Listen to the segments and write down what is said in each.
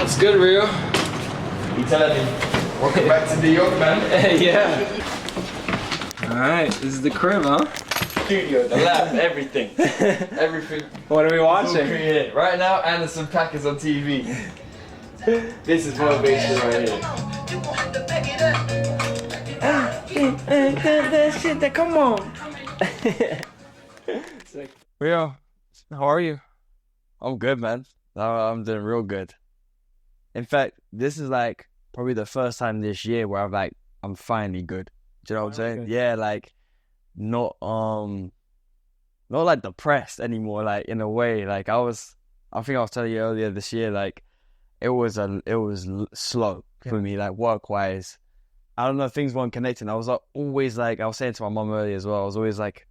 What's good, Rio? You telling me? Welcome back to New York, man. Yeah. Alright, this is the crib, huh? Studio, the lab, everything. Everything. What are we watching? Created. Right now, Anderson .Paak is on TV. This is motivation right here. Come on. Rio, how are you? I'm good, man. I'm doing real good. In fact, this is like probably the first time this year where I'm finally good. Do you know what I'm saying? Good. Yeah, like not like depressed anymore. Like in a way, like I think I was telling you earlier this year, like it was slow for me, like work wise. I don't know, things weren't connecting. I was always like, I was saying to my mom earlier as well, I was always like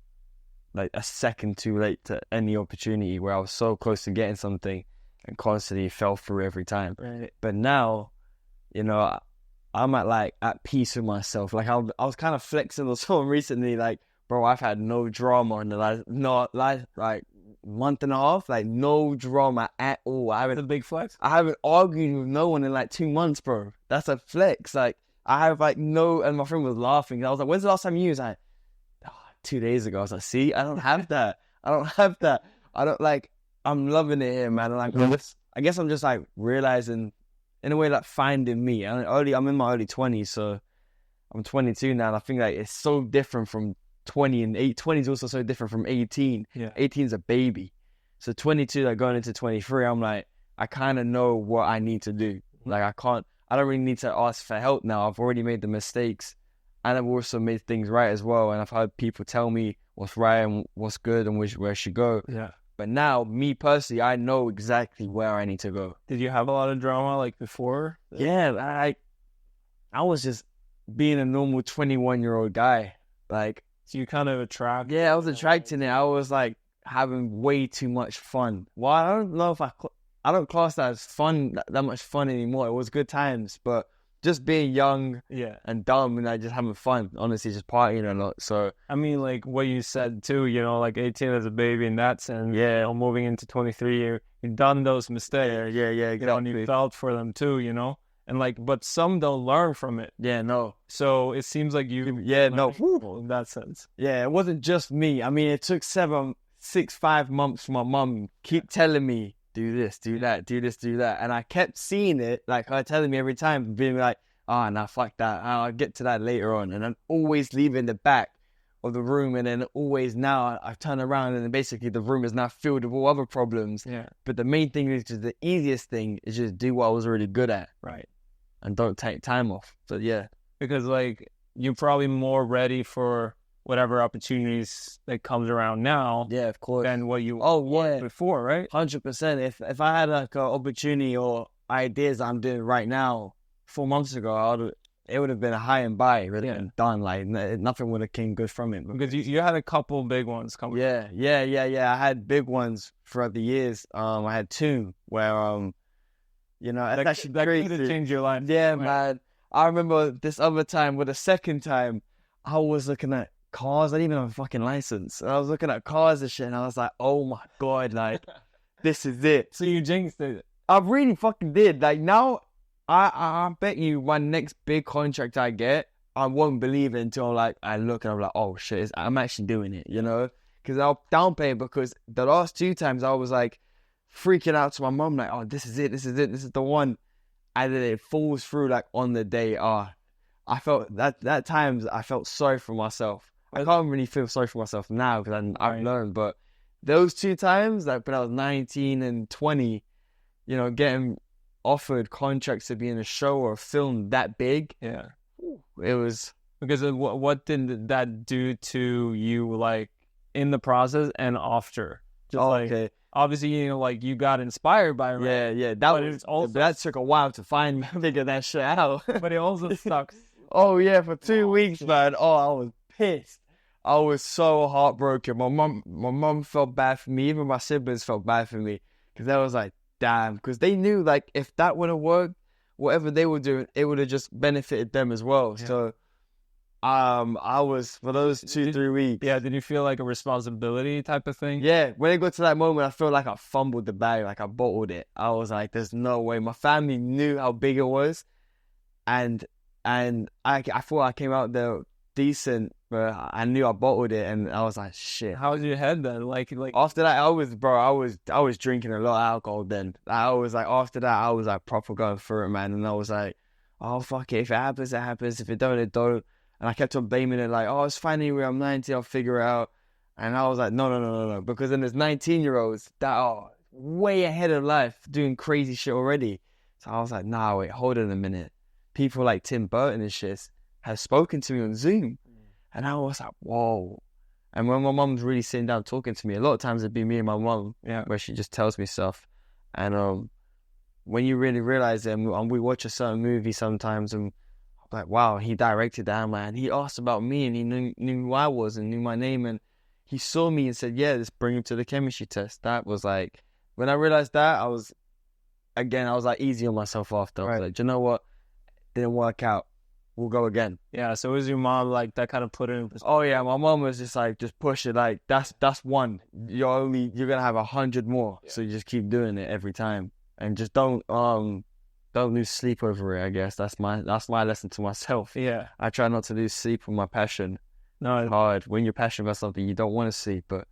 a second too late to any opportunity where I was so close to getting something and constantly fell through every time. Right. But now, you know, I'm at peace with myself. Like I was kind of flexing with someone recently, like, bro, I've had no drama in the last month and a half, like no drama at all. That's a big flex. I haven't argued with no one in like 2 months, bro. That's a flex. Like I have like no, and my friend was laughing. I was like, when's the last time you was like, 2 days ago? I was like, see, I don't have that. I'm loving it here, man. And like, I guess I'm just like realizing, in a way, like finding me. I'm in my early 20s, so I'm 22 now. And I think like it's so different from 20 and 20 is also so different from 18. Yeah. 18 is a baby. So 22, like going into 23, I'm like, I kind of know what I need to do. Like I don't really need to ask for help now. I've already made the mistakes. And I've also made things right as well. And I've had people tell me what's right and what's good and where I should go. Yeah. But now, me personally, I know exactly where I need to go. Did you have a lot of drama like before? Yeah, I was just being a normal 21-year-old guy. Like, So you kind of attract. yeah, I was attracting it. I was like having way too much fun. Well, I don't know if I don't class that as fun, that much fun anymore. It was good times, but just being young and dumb and like just having fun, honestly, just partying a lot. So I mean, like what you said too, you know, like 18 as a baby in that sense. Yeah. You know, moving into 23, you've done those mistakes. yeah, You know, and you felt for them too, you know, and like, but some don't learn from it. Yeah, no. So it seems like you. Yeah, no. In that sense. Yeah, it wasn't just me. I mean, it took 5 months for my mum keep telling me, do this, do that, do this, do that. And I kept seeing it, like her telling me every time, being like, nah, fuck that. I'll get to that later on. And I'm always leaving the back of the room. And then always now I turn around and then basically the room is now filled with all other problems. Yeah. But the main thing is just the easiest thing is just do what I was already good at. Right. And don't take time off. So yeah. Because like you're probably more ready for whatever opportunities that comes around now. Yeah, of course. Than what you were before, right? 100%. If I had like an opportunity or ideas I'm doing right now 4 months ago, it would have been a high and by. It would have been done. Like nothing would have came good from it. Because you had a couple big ones coming. Yeah. I had big ones throughout the years. I had 2 where you know, that actually could have changed your life. Yeah, man. I remember this other time, with the second time, I was looking at cars. I didn't even have a fucking license. And I was looking at cars and shit, and I was like, oh my God, like, this is it. So you jinxed it. I really fucking did. Like, now, I bet you my next big contract I get, I won't believe it until like I look and I'm like, oh shit, I'm actually doing it, you know? Because I'll downplay it, because the last 2 times I was like freaking out to my mom, like, oh, this is it, this is the one. And then it falls through like on the day. I felt that times I felt sorry for myself. I can't really feel sorry for myself now because I've learned, but those 2 times, like when I was 19 and 20, you know, getting offered contracts to be in a show or a film that big, it was. Because what did that do to you, like in the process and after? Just okay. Obviously, you know, like you got inspired by it. Yeah. That took a while to figure that shit out. But it also sucks. Oh yeah, for 2 weeks, man. Oh, I was pissed. I was so heartbroken. My mom felt bad for me. Even my siblings felt bad for me, because they was like, damn, because they knew like if that would have worked, whatever they were doing, it would have just benefited them as well. Yeah. So I was for those 2-3 weeks. Yeah, did you feel like a responsibility type of thing? Yeah, when it got to that moment, I felt like I fumbled the bag, like I bottled it. I was like, "There's no way." My family knew how big it was, and I thought I came out there decent, but I knew I bottled it, and I was like, "Shit." How was your head then? Like After that, I was drinking a lot of alcohol. Then I was like, after that, I was like proper going through it, man, and I was like, "Oh fuck it, if it happens, it happens. If it don't, it don't." And I kept on blaming it, like, "Oh, it's fine anyway. I'm 19. I'll figure it out." And I was like, no, because then there's 19-year-olds that are way ahead of life doing crazy shit already. So I was like, nah, wait, hold on a minute. People like Tim Burton and shit have spoken to me on Zoom. And I was like, whoa. And when my mum's really sitting down talking to me, a lot of times it'd be me and my mum, where she just tells me stuff. And when you really realize it, and we watch a certain movie sometimes, and I'm like, wow, he directed that, man. He asked about me, and he knew who I was and knew my name, and he saw me and said, yeah, let's bring him to the chemistry test. That was like, when I realized that, I was like easy on myself after. I was like, do you know what? Didn't work out. We'll go again. Yeah, so was your mom like that kind of put it in perspective? Oh yeah, my mom was just like, just push it. Like, that's one. You're going to have 100 more. Yeah. So you just keep doing it every time. And just don't lose sleep over it, I guess. That's my lesson to myself. Yeah. I try not to lose sleep with my passion. No, it's hard. When you're passionate about something, you don't want to sleep, but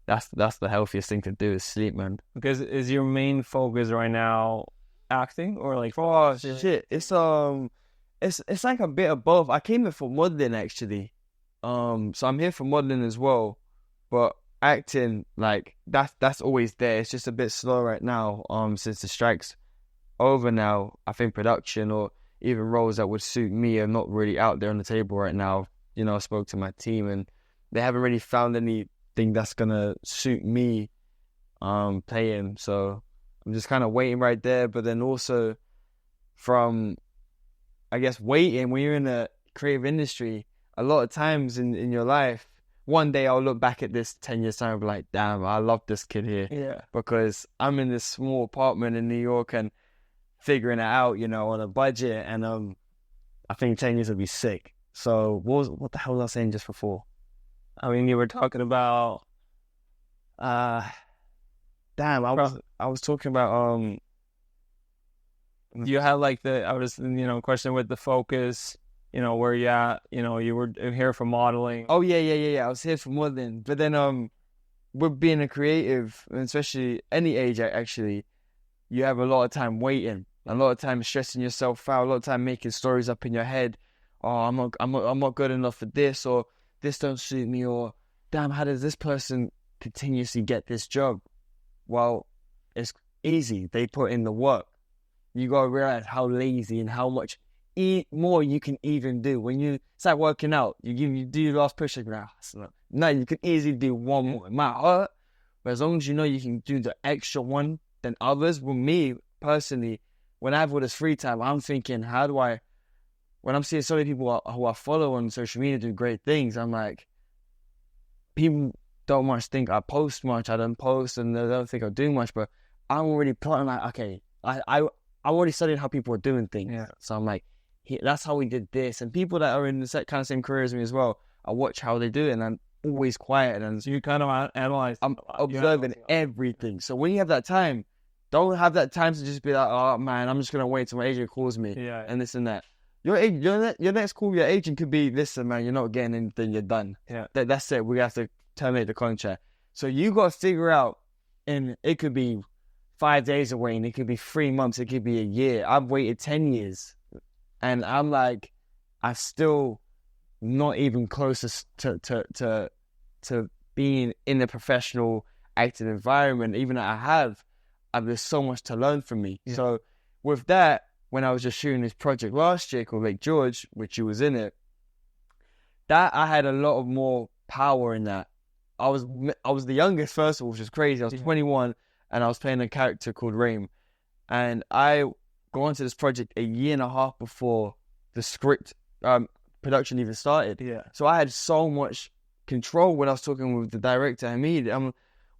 that's the healthiest thing to do is sleep, man. Because is your main focus right now acting or like? Oh shit! It's like a bit of both. I came here for modeling actually, so I'm here for modeling as well, but acting like that's always there. It's just a bit slow right now. Since the strike's over now, I think production or even roles that would suit me are not really out there on the table right now. You know, I spoke to my team and they haven't really found anything that's gonna suit me playing. So I'm just kind of waiting right there. But then also from, I guess, waiting, when you're in the creative industry, a lot of times in your life, one day I'll look back at this 10 years time and be like, damn, I love this kid here. Yeah. Because I'm in this small apartment in New York and figuring it out, you know, on a budget. And I think 10 years will be sick. So what the hell was I saying just before? I mean, you were talking about I was talking about you had like question with the focus, where you at, you were here for modeling. Oh yeah. I was here for modeling. But then with being a creative, and especially any age actually, you have a lot of time waiting, a lot of time stressing yourself out, a lot of time making stories up in your head. Oh, I'm not good enough for this, or this don't suit me, or damn, how does this person continuously get this job? Well, it's easy. They put in the work. You gotta realize how lazy and how much more you can even do. When you start working out, you do your last push-up, now you can easily do one more. It might hurt, but as long as you know you can do the extra one than others. With me personally, when I have all this free time, I'm thinking, when I'm seeing so many people who I follow on social media do great things, I'm like, people don't much think I post much. I don't post, and they don't think I do much. But I'm already plotting, like, okay, I already studied how people are doing things. Yeah. So I'm like, that's how we did this. And people that are in the kind of same career as me as well, I watch how they do it, and I'm always quiet. And so you kind of analyze. I'm observing everything. So when you have that time, don't have that time to just be like, oh man, I'm just gonna wait till my agent calls me, and this and that. Your next call, your agent could be, listen, man, you're not getting anything, you're done. Yeah. That's it. We have to terminate the contract. So you got to figure out, and it could be 5 days away, and it could be 3 months, it could be a year. I've waited 10 years, and I'm like, I'm still not even close to being in a professional acting environment. Even though I have, there's so much to learn from me. Yeah. So with that, when I was just shooting this project last year called Lake George, which you was in it, that I had a lot of more power in that. I was the youngest, first of all, which was crazy. I was 21, and I was playing a character called Raim. And I got onto this project a year and a half before the script production even started. Yeah. So I had so much control when I was talking with the director.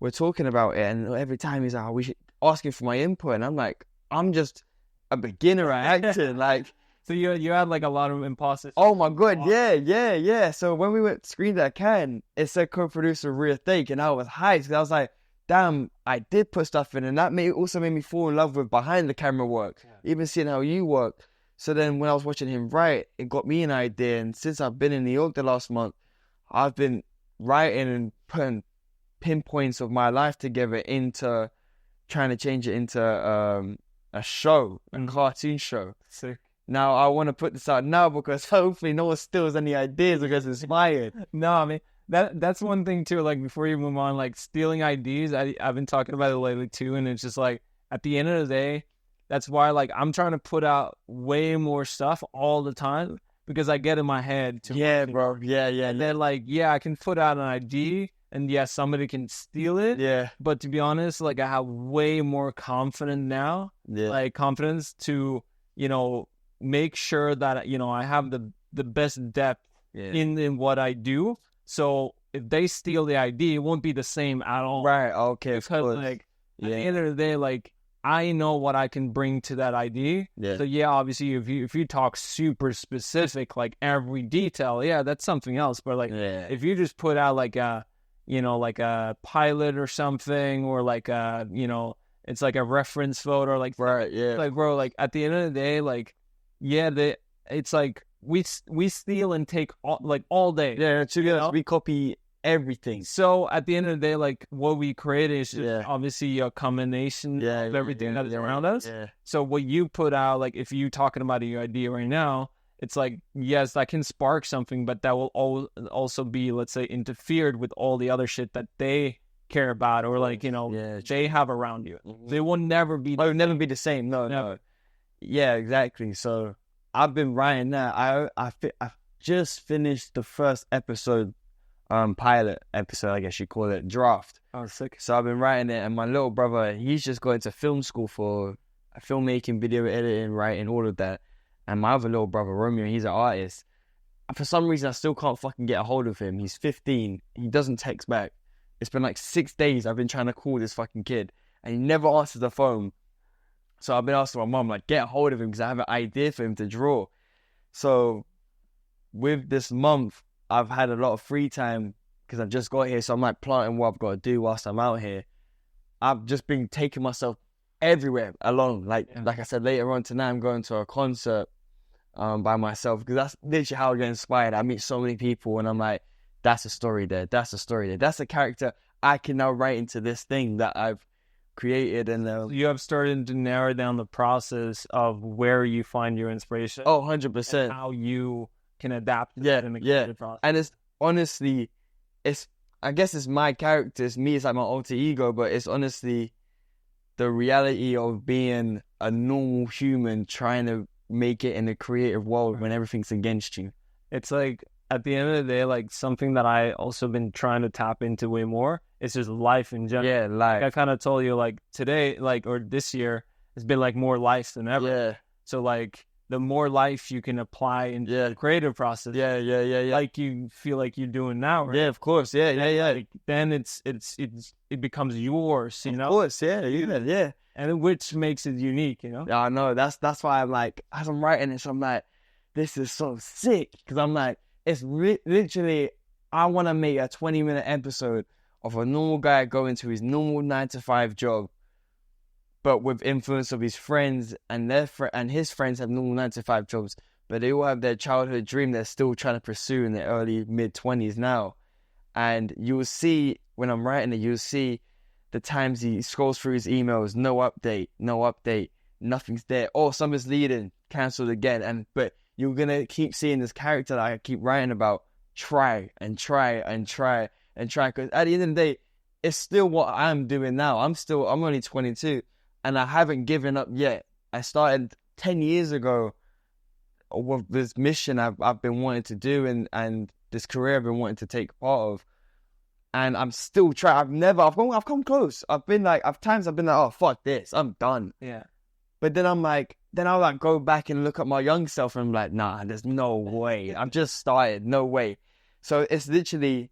We're talking about it, and every time he's like, we should asking for my input, and I'm like, I'm just a beginner at acting. Like, So you had like a lot of imposters. Oh my god, yeah. So when we went screened at Cannes, it said co-producer Rio Thake, and I was hyped because I was like, damn, I did put stuff in, and that also made me fall in love with behind the camera work, even seeing how you work. So then when I was watching him write, it got me an idea, and since I've been in New York the last month, I've been writing and putting pinpoints of my life together into trying to change it into a show, a cartoon show. Sick. Now I want to put this out now because hopefully no one steals any ideas or gets inspired. No, I mean that's one thing too. Like before you move on, like stealing ideas. I've been talking about it lately too, and it's just like at the end of the day, that's why like I'm trying to put out way more stuff all the time because I get in my head too. Yeah, bro. Yeah. And then like I can put out an idea, and somebody can steal it. Yeah. But to be honest, like I have way more confidence now. Yeah. Like confidence to make sure that I have the best depth in what I do. So if they steal the idea, it won't be the same at all. Right. Okay. Because like at the end of the day, like I know what I can bring to that idea. Yeah. So obviously if you talk super specific, like every detail, that's something else. But like if you just put out like a like a pilot or something, or like it's like a reference photo, like like bro, like at the end of the day, like it's like we steal and take all day. Yeah, to be honest, we copy everything. So at the end of the day, like what we create is just obviously a combination of everything that is around us. Yeah. So what you put out, like if you talking about your idea right now, it's like, yes, that can spark something, but that will also be, let's say, interfered with all the other shit that they care about, or like, they have around you. Mm-hmm. They will never be. It will never be the same. No. Yeah, exactly. So I've been writing that. I just finished the first episode, pilot episode, I guess you call it, draft. Oh, sick. So I've been writing it, and my little brother, he's just going to film school for filmmaking, video editing, writing, all of that. And my other little brother, Romeo, he's an artist. And for some reason, I still can't fucking get a hold of him. He's 15. He doesn't text back. It's been like 6 days I've been trying to call this fucking kid, and he never answers the phone. So I've been asking my mom, like, get a hold of him because I have an idea for him to draw. So with this month, I've had a lot of free time because I've just got here. So I'm like planning what I've got to do whilst I'm out here. I've just been taking myself everywhere alone. Like I said, later on tonight, I'm going to a concert by myself because that's literally how I get inspired. I meet so many people and I'm like, that's a story there. That's a story there. That's a character I can now write into this thing that I've created. And you have started to narrow down the process of where you find your inspiration. Oh, 100%. And how you can adapt to that in the creative process. And it's honestly, I guess it's my character. It's me. It's like my alter ego, but it's honestly the reality of being a normal human trying to make it in a creative world when everything's against you. It's like, at the end of the day, like something that I also been trying to tap into way more is just life in general. Yeah, life. Like I kind of told you, like today, like, or this year, it's been like more life than ever. Yeah. So like the more life you can apply in the creative process. Yeah. Like you feel like you're doing now, right? Yeah, of course. Yeah. Like, then it becomes yours, you know? Of course, yeah. And which makes it unique, you know? Yeah, I know. That's why I'm like, as I'm writing this, I'm like, this is so sick. Because I'm like, it's literally, I want to make a 20-minute episode of a normal guy going to his normal 9-to-5 job, but with influence of his friends, and and his friends have normal 9-to-5 jobs, but they all have their childhood dream they're still trying to pursue in their early mid-20s now. And you'll see, when I'm writing it, you'll see the times he scrolls through his emails, no update, nothing's there. Oh, summer's leading, cancelled again. But you're going to keep seeing this character that I keep writing about try. Because at the end of the day, it's still what I'm doing now. I'm only 22 and I haven't given up yet. I started 10 years ago with this mission I've been wanting to do and this career I've been wanting to take part of. And I'm still trying. I've come close. I've been like, times I've been like, oh, fuck this. I'm done. Yeah. But then I'm like, I'll like go back and look at my young self and I'm like, nah, there's no way. I've just started. No way. So it's literally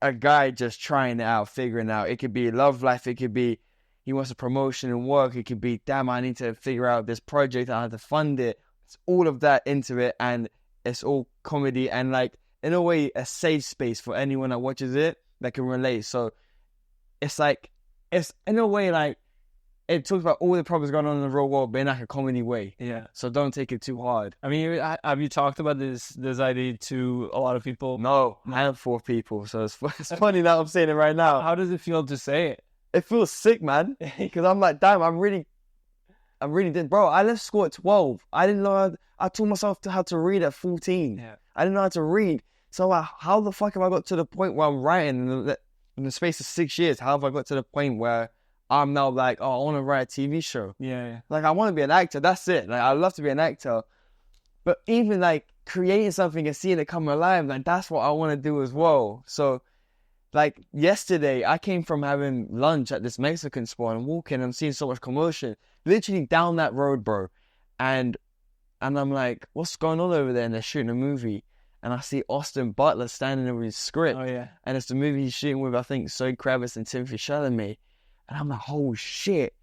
a guy just trying it out, figuring it out. It could be love life. It could be he wants a promotion in work. It could be, damn, I need to figure out this project. I have to fund it. it's all of that into it, and it's all comedy and like in a way a safe space for anyone that watches it that can relate. So it's like it's in a way like it talks about all the problems going on in the real world, but in like a comedy way. Yeah. So don't take it too hard. I mean, have you talked about this idea to a lot of people? No, handful of people. So it's funny that I'm saying it right now. How does it feel to say it? It feels sick, man. Because I'm like, damn, I'm really did, bro. I left school at 12. I didn't know. I taught myself how to read at 14. Yeah. I didn't know how to read. So like, how the fuck have I got to the point where I'm writing in the space of 6 years? How have I got to the point where I'm now like, oh, I want to write a TV show. Yeah. Like, I want to be an actor. That's it. Like, I love to be an actor. But even like creating something and seeing it come alive, like that's what I want to do as well. So like yesterday, I came from having lunch at this Mexican spot and walking. I'm seeing so much commotion, literally down that road, bro. And I'm like, what's going on over there? And they're shooting a movie. And I see Austin Butler standing there with his script. Oh, yeah. And it's the movie he's shooting with, I think, Zoe Kravitz and Timothy Chalamet. And I'm like, oh, shit.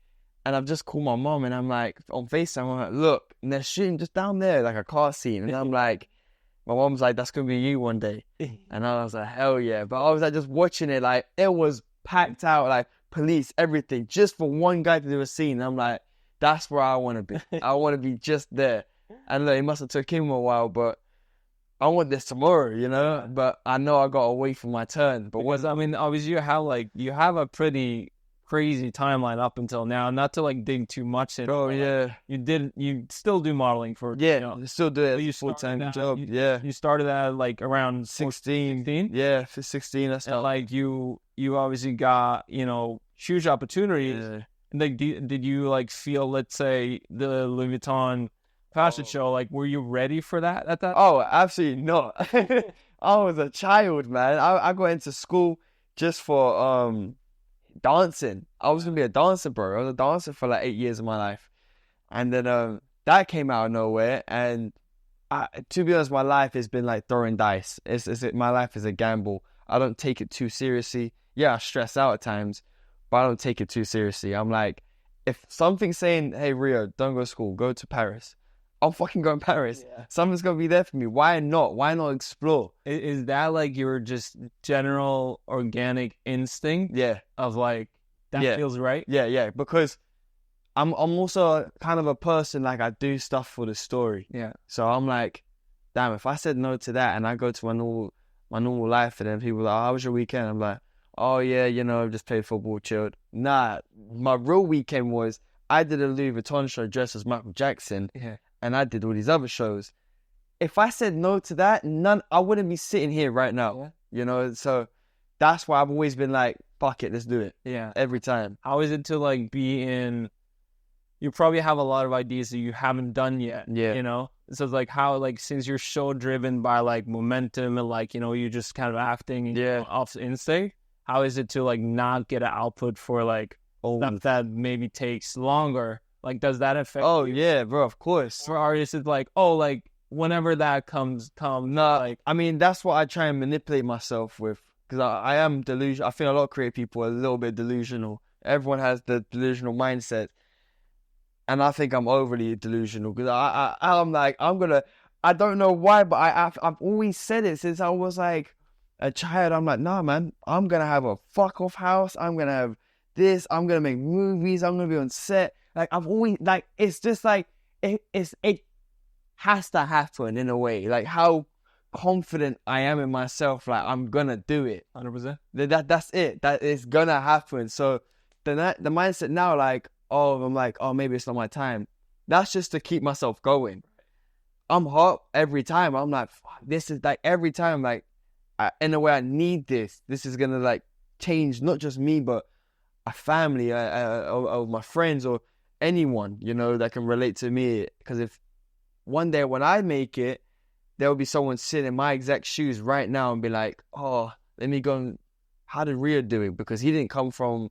And I've just called my mom and I'm like, on FaceTime, I'm like, look. And they're shooting just down there, like a car scene. And I'm like, my mom's like, that's going to be you one day. And I was like, hell yeah. But I was like, just watching it, like, it was packed out, like, police, everything, just for one guy to do a scene. And I'm like, that's where I want to be. I want to be just there. And look, it must have took him a while, but I want this tomorrow, you know? But I know I got to wait for my turn. But I mean, obviously you have a pretty crazy timeline up until now. Not to like dig too much in. Oh yeah, you still do modeling for still do it. You full-time job. You started at like around 16. Yeah, for 16. That's and like you obviously got huge opportunities. Yeah. Like, did you like feel, let's say, the Louis Vuitton fashion show? Like, were you ready for that at that? Oh, absolutely not. I was a child, man. I got into school just for dancing. I was gonna be a dancer, bro. I was a dancer for like 8 years of my life, and then that came out of nowhere. And to be honest, my life has been like throwing dice. My life is a gamble. I don't take it too seriously. Yeah, I stress out at times, but I don't take it too seriously. I'm like, if something's saying, hey, Rio, don't go to school, go to Paris, I'm fucking going to Paris. Yeah. Something's going to be there for me. Why not? Why not explore? Is that like your just general organic instinct? Yeah. Of like, that feels right? Yeah. Because I'm also kind of a person, like, I do stuff for the story. Yeah. So I'm like, damn, if I said no to that and I go to my normal life, and then people are like, oh, how was your weekend? I'm like, oh yeah, just played football, chilled. Nah, my real weekend was I did a Louis Vuitton show dressed as Michael Jackson, and I did all these other shows. If I said no to that, I wouldn't be sitting here right now. Yeah. So that's why I've always been like, fuck it, let's do it. Yeah, every time. How is it to like be in? You probably have a lot of ideas that you haven't done yet. Yeah, So it's like how, like, since you're so driven by like momentum and like you just kind of acting off instinct. How is it to like not get an output for like stuff that maybe takes longer? Like, does that affect you? Yeah, bro, of course. For artists, it's like, like whenever that comes. No, like, I mean, that's what I try and manipulate myself with, because I am delusional. I think a lot of creative people are a little bit delusional. Everyone has the delusional mindset, and I think I'm overly delusional because I'm like, I don't know why, but I've always said it since I was like a child. I'm like, nah, man, I'm gonna have a fuck off house. I'm gonna have this. I'm gonna make movies. I'm gonna be on set. Like, I've always, like, it's just like it has to happen in a way. Like, how confident I am in myself. Like, I'm gonna do it. 100%. That's it. That is gonna happen. So the mindset now, like, I'm like, maybe it's not my time. That's just to keep myself going. I'm hot every time. I'm like, fuck, this is like every time, like, in a way, I need this. This is gonna like change not just me, but a family, or my friends, or anyone that can relate to me. Because if one day when I make it, there will be someone sitting in my exact shoes right now and be like, oh, let me go. How did Rio do it? Because he didn't come from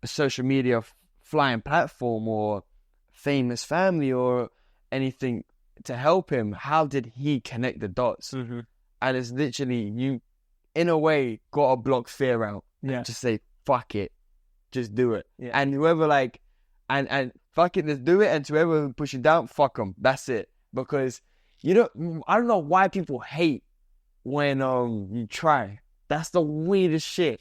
a social media flying platform or famous family or anything to help him. How did he connect the dots? Mm-hmm. And it's literally, you, in a way, got to block fear out. Yeah. Just say, fuck it. Just do it. Yeah. And whoever, like, and fuck it, let's do it. And to whoever push you down, fuck them. That's it. because I don't know why people hate when you try. That's the weirdest shit.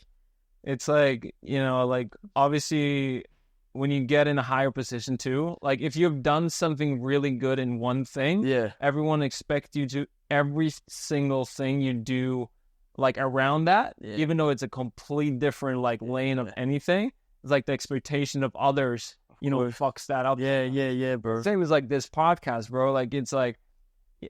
It's like, like obviously when you get in a higher position too, like if you've done something really good in one thing, everyone expects you to every single thing you do like around that, even though it's a complete different like lane of anything. It's like the expectation of others, fucks that up. Yeah, bro. Same as like this podcast, bro. Like it's like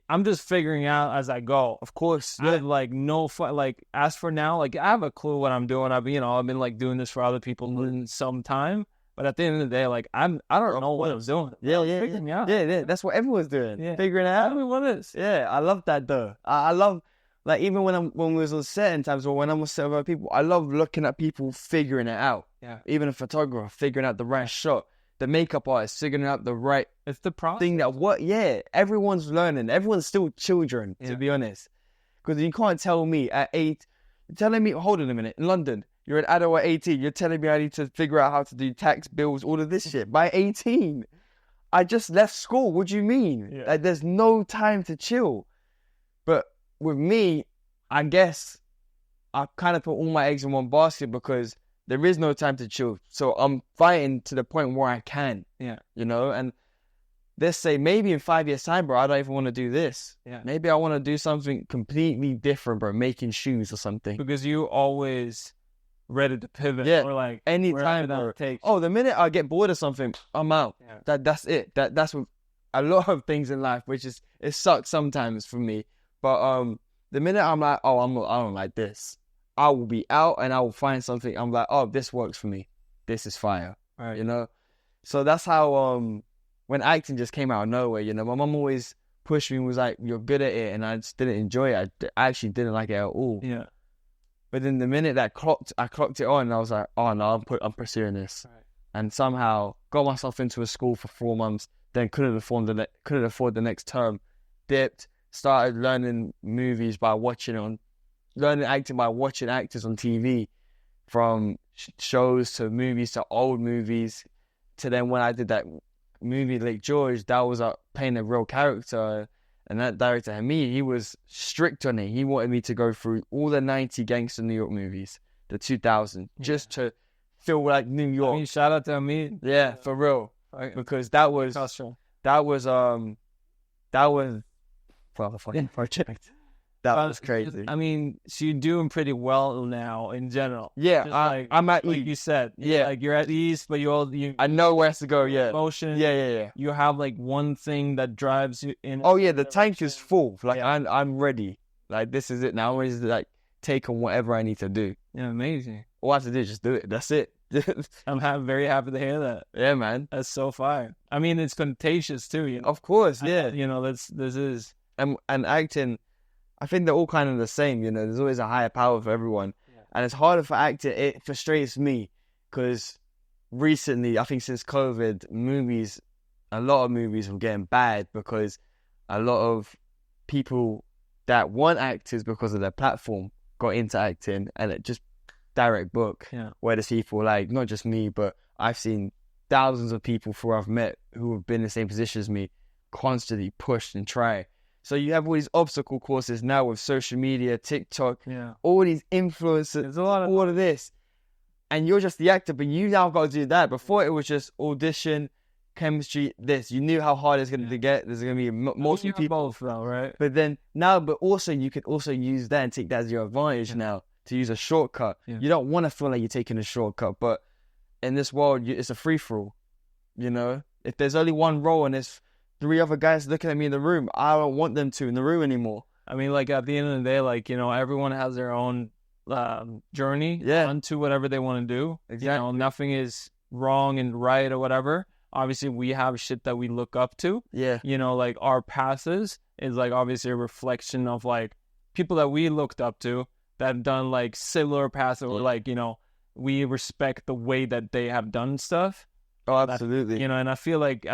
I'm just figuring out as I go. Of course, I have like like as for now, like I have a clue what I'm doing. I've been like doing this for other people in some time, but at the end of the day, like I don't know what I'm doing. Figuring out. Yeah. That's what everyone's doing. Yeah. Figuring it out. I mean, what is? Yeah, I love that though. I love. Like, even when we was on set in times, or when I'm on set with other people, I love looking at people figuring it out. Yeah. Even a photographer figuring out the right shot. The makeup artist figuring out the right it's the process. thing that everyone's learning. Everyone's still children, to be honest. Because you can't tell me at 8, you're telling me, hold on a minute, in London, you're an adult at 18, you're telling me I need to figure out how to do tax bills, all of this shit. By 18, I just left school. What do you mean? Yeah. Like, there's no time to chill. But with me, I guess I kind of put all my eggs in one basket because there is no time to chill. So I'm fighting to the point where I can. Yeah. And let's say maybe in 5 years' time, bro, I don't even want to do this. Yeah. Maybe I want to do something completely different, bro, making shoes or something. Because you always ready to pivot. Yeah. Or like anytime, bro. Oh, the minute I get bored of something, I'm out. Yeah. That's it. That's with a lot of things in life, which is, it sucks sometimes for me. But the minute I'm like, I don't like this, I will be out and I will find something. I'm like, oh, this works for me. This is fire. Right. So that's how when acting just came out of nowhere, my mom always pushed me and was like, you're good at it, and I just didn't enjoy it. I actually didn't like it at all. Yeah. But then the minute that I clocked it on, and I was like, oh no, I'm pursuing this. Right. And somehow got myself into a school for 4 months, then couldn't afford the next term, dipped. Started learning movies by learning acting by watching actors on TV, from shows to movies to old movies, to then when I did that movie Lake George, that was playing a real character, and that director and me, he was strict on it. He wanted me to go through all the 90 gangster New York movies, the 2000, just to feel like New York. I mean, shout out to me. Yeah, for real, because that was for the fucking project. That was crazy. I mean, so you're doing pretty well now in general. Yeah, I'm at like ease. you said. Yeah, like you're at ease, but I know where to go. Yeah, emotion. Yeah. You have like one thing that drives you in. Oh yeah, the tank is full. Like I'm ready. Like this is it now. Is like take on whatever I need to do. Yeah, amazing. All I have to do is just do it. That's it. I'm very happy to hear that. Yeah, man. That's so fire. I mean, it's contagious too. Of course, yeah. This is and acting. I think they're all kind of the same. There's always a higher power for everyone, and it's harder for acting. It frustrates me because recently, I think since COVID, a lot of movies were getting bad because a lot of people that want actors because of their platform got into acting, and it just direct book. Yeah. Where there's people like, not just me, but I've seen thousands of people who I've met who have been in the same position as me, constantly push and try. So you have all these obstacle courses now with social media, TikTok, all these influencers, there's a lot of all of this. And you're just the actor, but you now got to do that. Before it was just audition, chemistry, this. You knew how hard it's going to get. There's going to be multiple people. Both though, right? But also you could also use that and take that as your advantage now to use a shortcut. Yeah. You don't want to feel like you're taking a shortcut, but in this world, it's a free-for-all. If there's only one role and there's 3 other guys looking at me in the room, I don't want them to in the room anymore. I mean, like at the end of the day, like, everyone has their own journey onto whatever they want to do. Exactly. Nothing is wrong and right or whatever. Obviously, we have shit that we look up to. Yeah. Like our passes is like obviously a reflection of like people that we looked up to that have done like similar paths, or like, we respect the way that they have done stuff. Oh, absolutely. And I feel like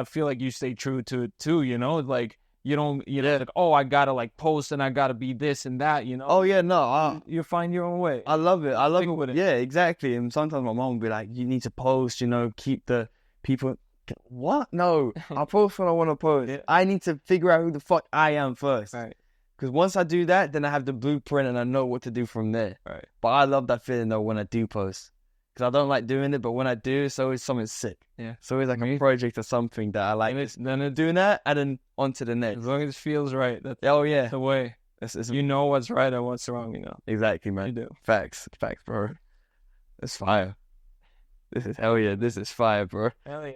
you stay true to it too, like you don't, like, oh, I gotta like post and I gotta be this and that, Oh yeah, no, you find your own way. I love it. I love it with it. Yeah, exactly. And sometimes my mom will be like, you need to post, keep the people, what? No, I post when I want to post. Yeah. I need to figure out who the fuck I am first. Right. Because once I do that, then I have the blueprint and I know what to do from there. Right. But I love that feeling though when I do post. Because I don't like doing it, but when I do, it's always something sick. Yeah. It's always like a project or something that I like. Then doing that and then on to the next. As long as it feels right. That's yeah. the way. You know what's right and what's wrong, you know. Exactly, man. You do. Facts, bro. It's fire. This is hell yeah. This is fire, bro. Hell yeah.